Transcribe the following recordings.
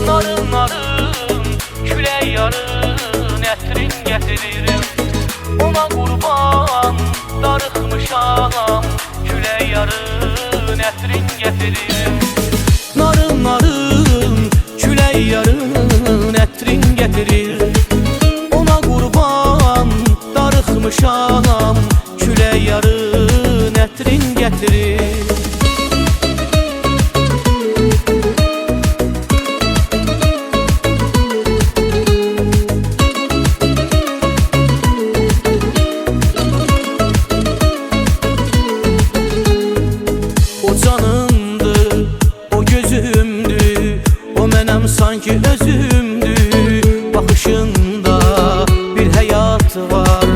Narım narım, külək yarın, ətrin gətiririm. Ona qurban darıxmışam, külək yarın, ətrin gətiririm. Narım narım, külək yarın, ətrin gətiririm. Ona qurban darıxmışam, külək yarın, ətrin gətiririm. O canımdı, o gözümdü, o mənəm sanki özümdü. Baxışında bir həyat var,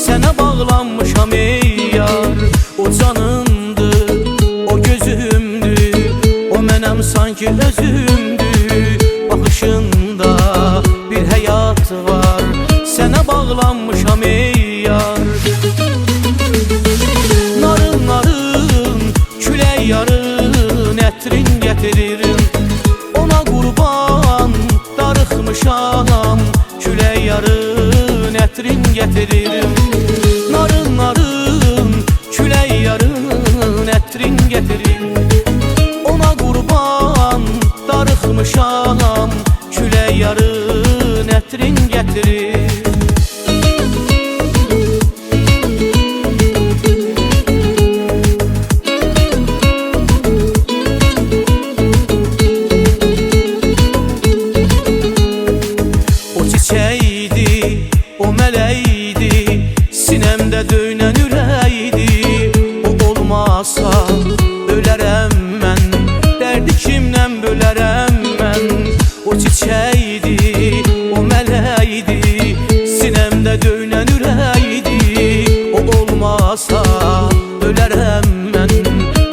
sənə bağlanmışam ey yar. O canımdı, o gözümdü, o mənəm sanki özümdü. Baxışında bir həyat var, sənə bağlanmışam ey yar. Narım narım, külək yarın, ətrin gətiririm. Ona qurban darıxmışam, külək yarın, ətrin gətiririm. Narım narım, külək yarın, ətrin gətiririm. Ona qurban darıxmışam, külək yarın, ətrin gətiririm. O mələkdi, sinəmdə döynən ürəkdi. O olmasa ölərəm mən, dərdi kimdən bölərəm mən. O çiçəkdi, o mələkdi, sinəmdə döynən ürəkdi. O olmasa ölərəm mən,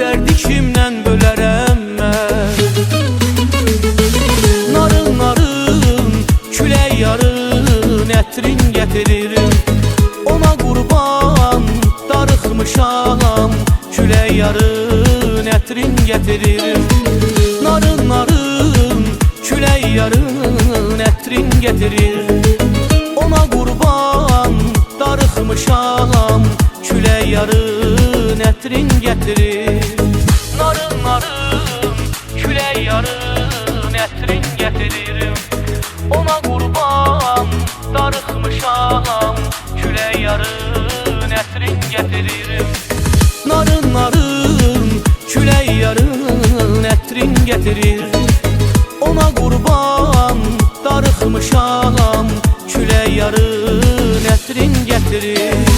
dərdi kimdən bölərəm mən. Narım narım, külək yarın, ətrin gətiririm. Ona qurban darıxmışam, külək yarın, ətrin gətiririm. Narım narım, külək yarın, ətrin gətiririm. Ona qurban darıxmışam, külək yarın, ətrin gətiririm. Narım narım, külək yarın, ətrin gətiririm. Ona qurban darıxmışam, külək yarın, ətrin gətiririm. Narım narım, külək yarın, ətrin gətiririm. Ona qurban darıxmışam, külək yarın, ətrin gətiririm.